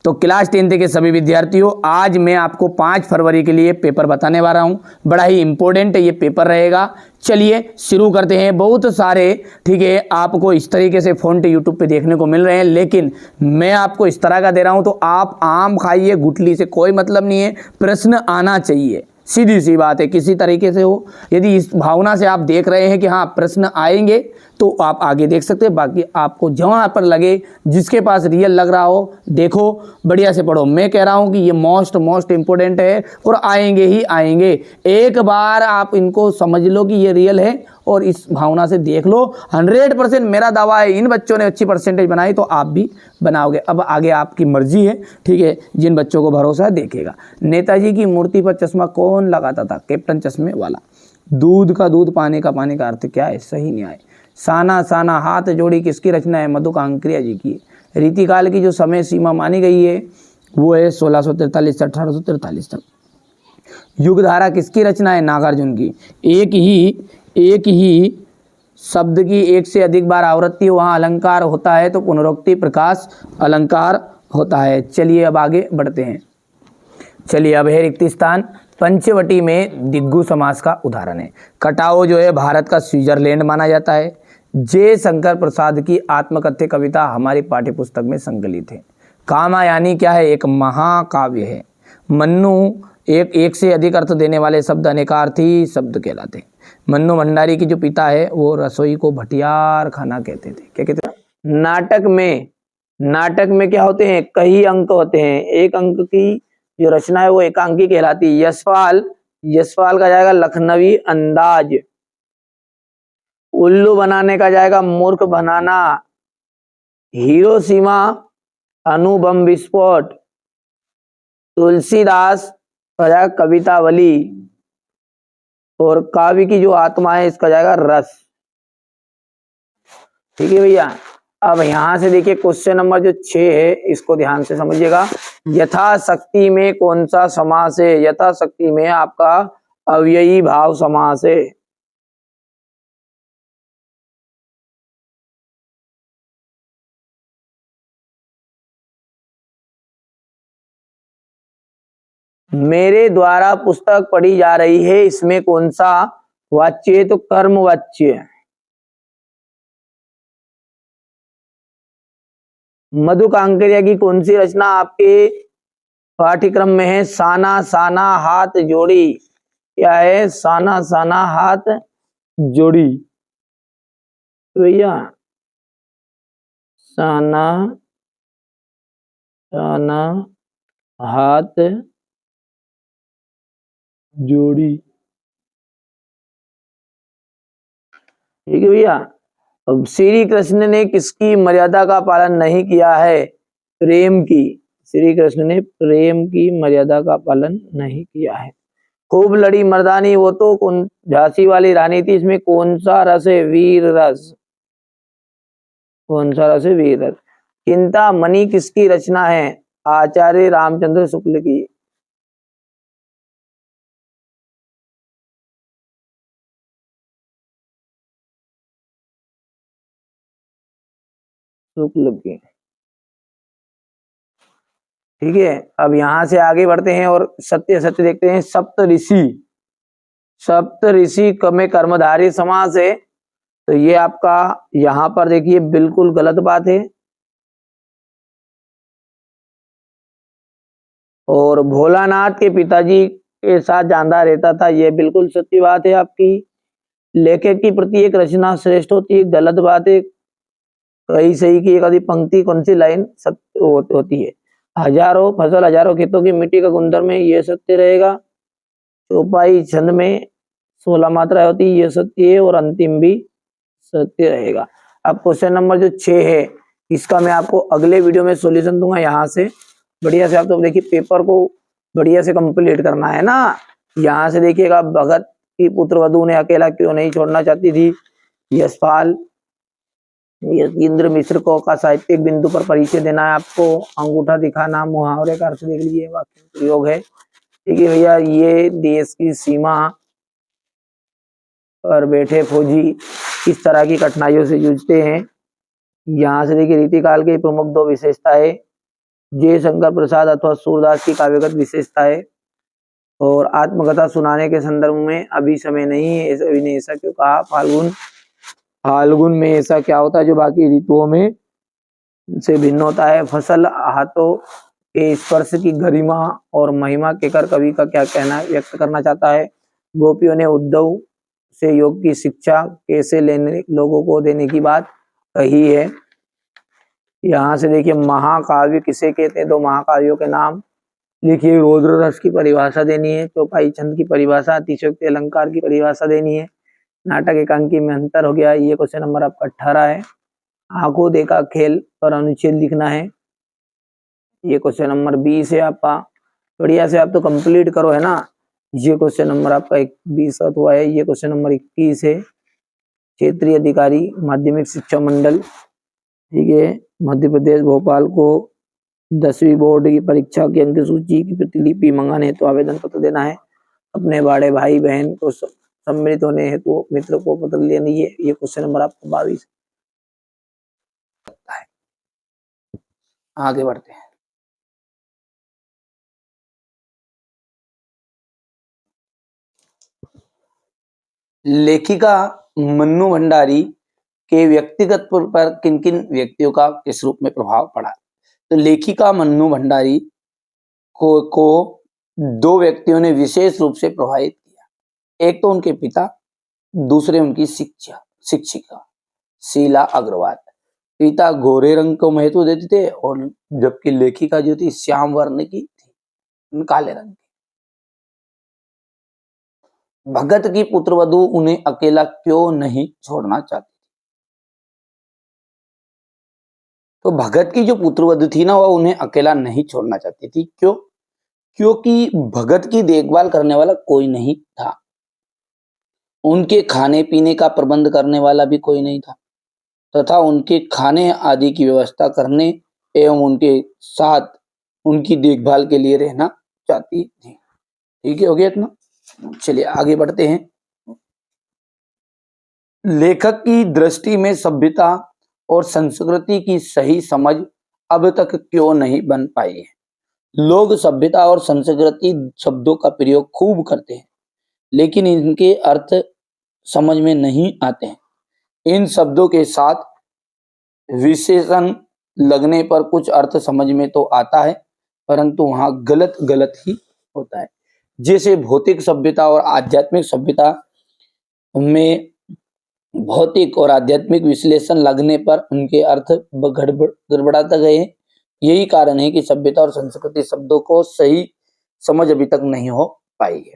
तो class 10th के सभी विद्यार्थियों, आज मैं आपको 5 फरवरी के लिए पेपर बताने वाला हूं। बड़ा ही इंपॉर्टेंट ये पेपर रहेगा। चलिए शुरू करते हैं। बहुत सारे, ठीक है, आपको इस तरीके से फ़ॉन्ट यूट्यूब पे देखने को मिल रहे हैं, लेकिन मैं आपको इस तरह का दे रहा हूं, तो आप आम खाइए, गुठली से कोई मतलब नहीं है। प्रश्न आना चाहिए, सीधी सी बात है, किसी तरीके से हो। यदि इस भावना से आप देख रहे हैं कि हाँ प्रश्न आएंगे, तो आप आगे देख सकते हैं। बाकी आपको जहाँ पर लगे, जिसके पास रियल लग रहा हो, देखो, बढ़िया से पढ़ो। मैं कह रहा हूँ कि ये मोस्ट इम्पोर्टेंट है और आएंगे ही आएंगे। एक बार आप इनको समझ लो कि ये रियल है और इस भावना से देख लो। 100% मेरा दावा है, इन बच्चों ने अच्छी परसेंटेज बनाई तो आप भी बनाओगे। अब आगे आपकी मर्जी है, ठीक है। जिन बच्चों को भरोसा है देखेगा। नेताजी की मूर्ति पर चश्मा कौन लगाता था? कैप्टन चश्मे वाला। दूध का दूध, पानी का पानी का अर्थ क्या है? सही न्याय। साना साना हाथ जोड़ी किसकी रचना है? मधुकांकरिया जी की। रीतिकाल की जो समय सीमा मानी गई है वो है 1643 से 1843 तक। युगधारा किसकी रचना है? नागार्जुन की। एक ही शब्द की एक से अधिक बार आवृत्ति वहाँ अलंकार होता है, तो पुनरुक्ति प्रकाश अलंकार होता है। चलिए अब आगे बढ़ते हैं। चलिए अब है रिक्त स्थान। पंचवटी में दिग्गु समास का उदाहरण है। कटाओ जो है भारत का स्विट्जरलैंड माना जाता है। जय शंकर प्रसाद की आत्मकथ्य कविता हमारी पाठ्यपुस्तक में संकलित है। कामायनी क्या है? एक महाकाव्य है। मन्नू एक से अधिक अर्थ देने वाले शब्द अनेकार्थी शब्द कहलाते हैं। मन्नू भंडारी की जो पिता है वो रसोई को भटियार खाना कहते थे। क्या कहते हैं? नाटक में क्या होते हैं? कई अंक होते हैं। एक अंक की जो रचना है वो एकांकी कहलाती है। यशपाल का जाएगा लखनवी अंदाज। उल्लू बनाने का जाएगा मूर्ख बनाना। हिरोशिमा अणुबम विस्फोट। तुलसीदास का जाएगा कवितावली। और काव्य की जो आत्मा है इसका जाएगा रस। ठीक है भैया। अब यहां से देखिए क्वेश्चन नंबर जो 6 है, इसको ध्यान से समझिएगा। यथाशक्ति में कौन सा समास है? यथाशक्ति में आपका अव्ययी भाव समास है। मेरे द्वारा पुस्तक पढ़ी जा रही है, इसमें कौन सा वाच्य है? तो कर्म वाच्य है। मधुकांकरिया की कौन सी रचना आपके पाठ्यक्रम में है? साना साना हाथ जोड़ी। क्या है? साना साना हाथ जोड़ी। भैया साना साना हाथ जोड़ी। ठीक है भैया। अब श्री कृष्ण ने किसकी मर्यादा का पालन नहीं किया है? प्रेम की। श्री कृष्ण ने प्रेम की मर्यादा का पालन नहीं किया है। खूब लड़ी मर्दानी, वो तो कौन झांसी वाली रानी थी। इसमें कौन सा रस है? वीर रस। कौन सा रस है? वीर रस। चिंतामणि किसकी रचना है? आचार्य रामचंद्र शुक्ल की। शुक्ल की। ठीक है। अब यहां से आगे बढ़ते हैं और सत्य सत्य देखते हैं। सप्त ऋषि में कर्मधारय समास है, तो ये आपका यहां पर देखिए बिल्कुल गलत बात है। और भोलानाथ के पिताजी के साथ जानदा रहता था, ये बिल्कुल सच्ची बात है आपकी। लेखक की प्रति एक रचना श्रेष्ठ होती है, गलत बात है। कई सही की एक आधी पंक्ति, कौन सी लाइन सत्य होती है? हजारों फसल हजारों खेतों की मिट्टी का गुणधर्म है, ये सत्य रहेगा। चौपाई छंद में 16 मात्रा होती है, ये सत्य है। और अंतिम भी सत्य रहेगा। अब क्वेश्चन नंबर जो 6 है, इसका मैं आपको अगले वीडियो में सॉल्यूशन दूंगा। यहाँ से बढ़िया से आप तो देखिए पेपर को बढ़िया से कंप्लीट करना है ना। यहाँ से देखिएगा, भगत की पुत्र वधु ने अकेला क्यों नहीं छोड़ना चाहती थी? यशपाल। इंद्र मिश्र को का साहित्यिक बिंदु पर परिचय देना है आपको। अंगूठा दिखाना, मुहावरे का अर्थ देख लीजिए, वाक्य प्रयोग है। ठीक है भैया। ये देश की सीमा पर बैठे फौजी किस तरह की कठिनाइयों से जूझते हैं। यहाँ से देखिए रीतिकाल की प्रमुख 2 विशेषताएं। जयशंकर प्रसाद अथवा सूरदास की काव्यगत विशेषता है। और आत्मकथा सुनाने के संदर्भ में अभी समय नहीं है, अभी ने ऐसा क्यों कहा? फाल्गुन में ऐसा क्या होता है जो बाकी ऋतुओं में से भिन्न होता है? फसल हाथों के स्पर्श की गरिमा और महिमा कहकर कवि का क्या कहना व्यक्त करना चाहता है? गोपियों ने उद्धव से योग की शिक्षा कैसे लेने लोगों को देने की बात कही है। यहाँ से देखिए महाकाव्य किसे कहते हैं, तो महाकाव्यों के नाम लिखिए। रौद्र रस की परिभाषा देनी है, चौपाई छंद की परिभाषा, अतिशयोक्ति अलंकार की परिभाषा देनी है, नाटक एकांकी में अंतर हो गया। ये क्वेश्चन नंबर आपका 18 है। आंखों देखा खेल पर अनुच्छेद लिखना है, ये क्वेश्चन नंबर 20 है आपका। बढ़िया से आप तो कंप्लीट करो, है ना। ये क्वेश्चन नंबर आपका 20 हुआ है। ये क्वेश्चन नंबर 21 है। क्षेत्रीय अधिकारी माध्यमिक शिक्षा मंडल, ठीक है, मध्य प्रदेश भोपाल को 10वीं बोर्ड की परीक्षा की अंक सूची की प्रतिलिपि मंगाने हेतु आवेदन पत्र देना है। अपने बड़े भाई बहन को सम्मिलित होने हेतु मित्र को पत्र लेनी है। ये क्वेश्चन नंबर आपको 22 है। आगे बढ़ते हैं। लेखिका मन्नू भंडारी के व्यक्तिगत पर किन किन व्यक्तियों का किस रूप में प्रभाव पड़ा? तो लेखिका मन्नू भंडारी को 2 व्यक्तियों ने विशेष रूप से प्रभावित किया। एक तो उनके पिता, दूसरे उनकी शिक्षिका शीला अग्रवाल। पिता गोरे रंग को महत्व देते थे और जबकि लेखिका जो थी श्याम वर्ण की थी, काले रंग की। भगत की पुत्रवधू उन्हें अकेला क्यों नहीं छोड़ना चाहती? तो भगत की जो पुत्रवधू थी ना, वह उन्हें अकेला नहीं छोड़ना चाहती थी। क्यों? क्योंकि भगत की देखभाल करने वाला कोई नहीं था, उनके खाने पीने का प्रबंध करने वाला भी कोई नहीं था, तथा उनके खाने आदि की व्यवस्था करने एवं उनके साथ उनकी देखभाल के लिए रहना चाहती थी। ठीक है, हो गया इतना। चलिए आगे बढ़ते हैं। लेखक की दृष्टि में सभ्यता और संस्कृति की सही समझ अब तक क्यों नहीं बन पाई है? लोग सभ्यता और संस्कृति शब्दों का प्रयोग खूब करते हैं, लेकिन इनके अर्थ समझ में नहीं आते हैं। इन शब्दों के साथ विशेषण लगने पर कुछ अर्थ समझ में तो आता है, परंतु वहां गलत गलत ही होता है। जैसे भौतिक सभ्यता और आध्यात्मिक सभ्यता में भौतिक और आध्यात्मिक विश्लेषण लगने पर उनके अर्थ गड़बड़ाते गए। यही कारण है कि सभ्यता और संस्कृति शब्दों को सही समझ अभी तक नहीं हो पाई है।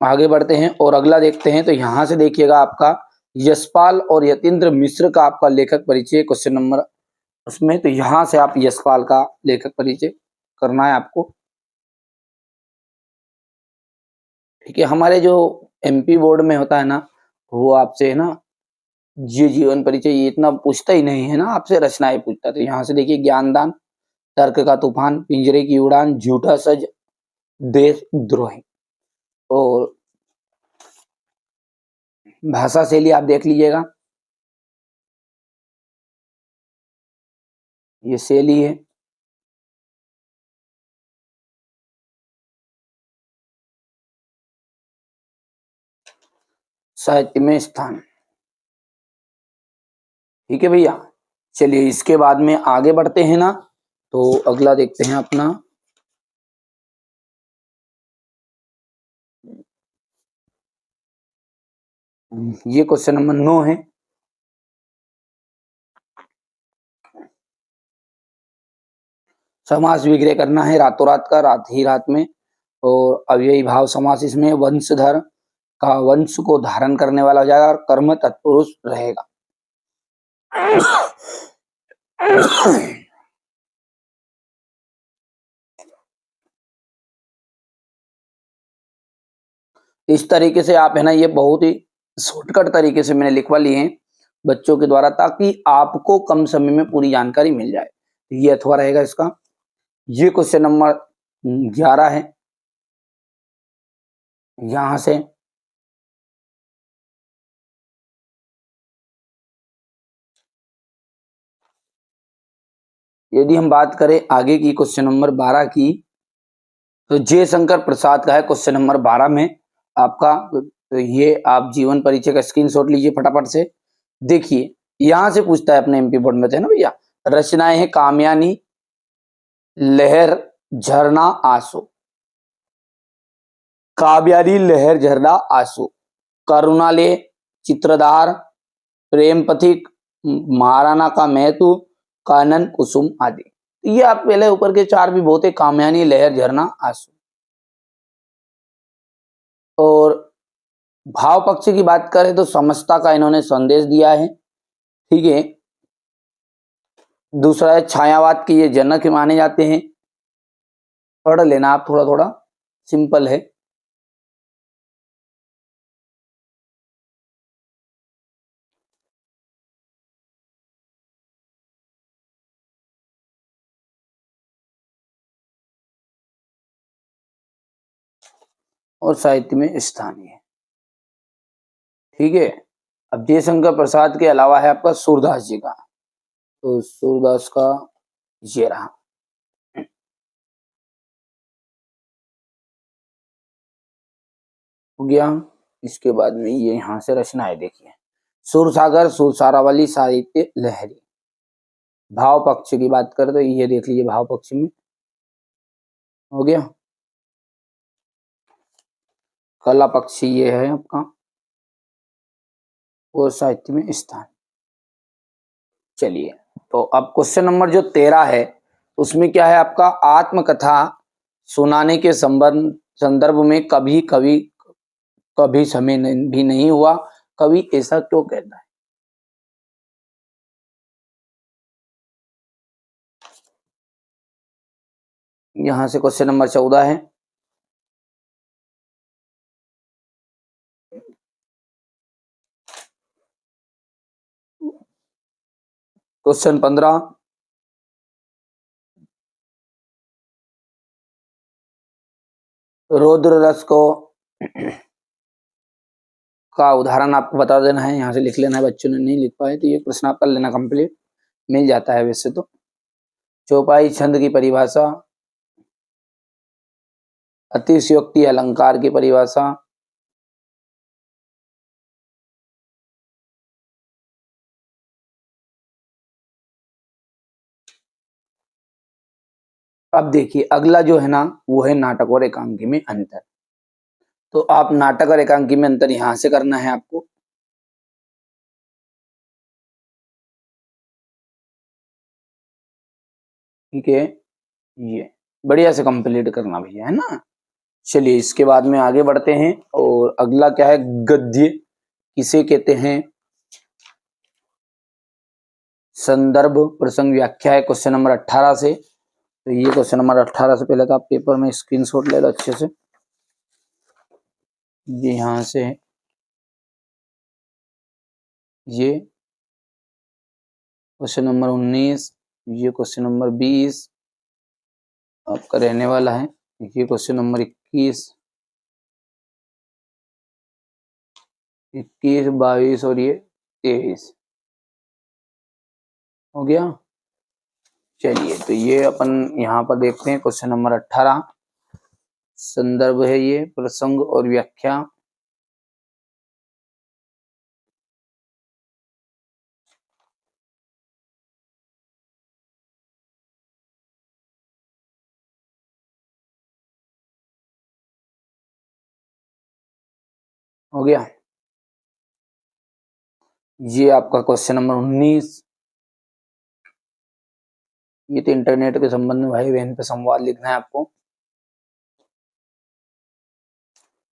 आगे बढ़ते हैं और अगला देखते हैं। तो यहां से देखिएगा आपका यशपाल और यतीन्द्र मिश्र का आपका लेखक परिचय क्वेश्चन नंबर उसमें। तो यहां से आप यशपाल का लेखक परिचय करना है आपको। ठीक है, हमारे जो एमपी बोर्ड में होता है ना, वो आपसे है ना ये जीवन परिचय ये इतना पूछता ही नहीं है ना, आपसे रचनाएं पूछता। तो यहाँ से देखिए ज्ञानदान, तर्क का तूफान, पिंजरे की उड़ान, झूठा सच, देशद्रोही। और भाषा शैली आप देख लीजिएगा, ये शैली है। साहित्य में स्थान। ठीक है भैया, चलिए इसके बाद में आगे बढ़ते हैं ना। तो अगला देखते हैं अपना ये क्वेश्चन नंबर 9 है। समास विग्रह करना है रातों रात का, रात ही रात में। और अव्ययी भाव समास इसमें वंशधर का वंश को धारण करने वाला हो जाएगा और कर्म तत्पुरुष रहेगा। इस तरीके से आप है ना, ये बहुत ही शॉर्टकट तरीके से मैंने लिखवा लिए हैं बच्चों के द्वारा, ताकि आपको कम समय में पूरी जानकारी मिल जाए। ये अथवा रहेगा इसका। ये क्वेश्चन नंबर 11 है। यहां से यदि हम बात करें आगे की क्वेश्चन नंबर 12 की, तो जयशंकर प्रसाद का है क्वेश्चन नंबर 12 में आपका। तो ये आप जीवन परिचय का स्क्रीनशॉट लीजिए फटाफट से। देखिए यहां से पूछता है अपने एमपी बोर्ड में, थे ना भैया, रचनाएं हैं कामयानी, लहर, झरना, आंसू। काव्यानी, लहर, झरना, आंसू। करुणालय, चित्रधार, प्रेम पथिक, महाराणा का महतू, कानन कुसुम आदि। ये आप पहले ऊपर के चार भी बहुत है, कामयानी, लहर, झरना, आंसू। और भाव पक्ष की बात करें तो समस्ता का इन्होंने संदेश दिया है, ठीक है। दूसरा है छायावाद के ये जनक माने जाते हैं। पढ़ लेना आप थोड़ा थोड़ा, सिंपल है। और साहित्य में स्थानीय, ठीक है। अब जयशंकर प्रसाद के अलावा है आपका सूरदास जी का, तो सूरदास का ये रहा। हो गया। इसके बाद में ये यहाँ से रचना है, देखिए, सुरसागर, सुरसारावली, साहित्य लहरी। भाव पक्ष की बात करें तो ये देख लीजिए, भाव पक्ष में हो गया। कला पक्ष ये है आपका, और साहित्य में स्थान। चलिए, तो अब क्वेश्चन नंबर जो 13 है उसमें क्या है आपका, आत्मकथा सुनाने के संदर्भ में कभी कभी कभी समय भी नहीं हुआ, कभी ऐसा क्यों कहता है। यहां से क्वेश्चन नंबर 14 है। क्वेश्चन 15, रौद्र रस को का उदाहरण आपको बता देना है, यहाँ से लिख लेना है। बच्चों ने नहीं लिख पाए तो ये प्रश्न आप कर लेना, कंप्लीट मिल जाता है वैसे तो। चौपाई छंद की परिभाषा, अतिशयोक्ति अलंकार की परिभाषा, अब देखिए अगला जो है ना वो है नाटक और एकांकी में अंतर। तो आप नाटक और एकांकी में अंतर यहां से करना है आपको। ठीक है, ये बढ़िया से कंप्लीट करना भैया, है ना। चलिए इसके बाद में आगे बढ़ते हैं, और अगला क्या है, गद्य किसे कहते हैं। संदर्भ प्रसंग व्याख्या है क्वेश्चन नंबर 18 से। तो ये क्वेश्चन नंबर 18 से पहले तो आप पेपर में स्क्रीनशॉट ले लो अच्छे से। ये यहां से है, ये क्वेश्चन नंबर 19, ये क्वेश्चन नंबर 20 आपका रहने वाला है। ये क्वेश्चन नंबर 21, 22 और ये 23 हो गया। चलिए, तो ये अपन यहाँ पर देखते हैं क्वेश्चन नंबर 18। संदर्भ है ये प्रसंग और व्याख्या। हो गया, ये आपका क्वेश्चन नंबर 19। ये तो इंटरनेट के संबंध में भाई बहन पे संवाद लिखना है आपको।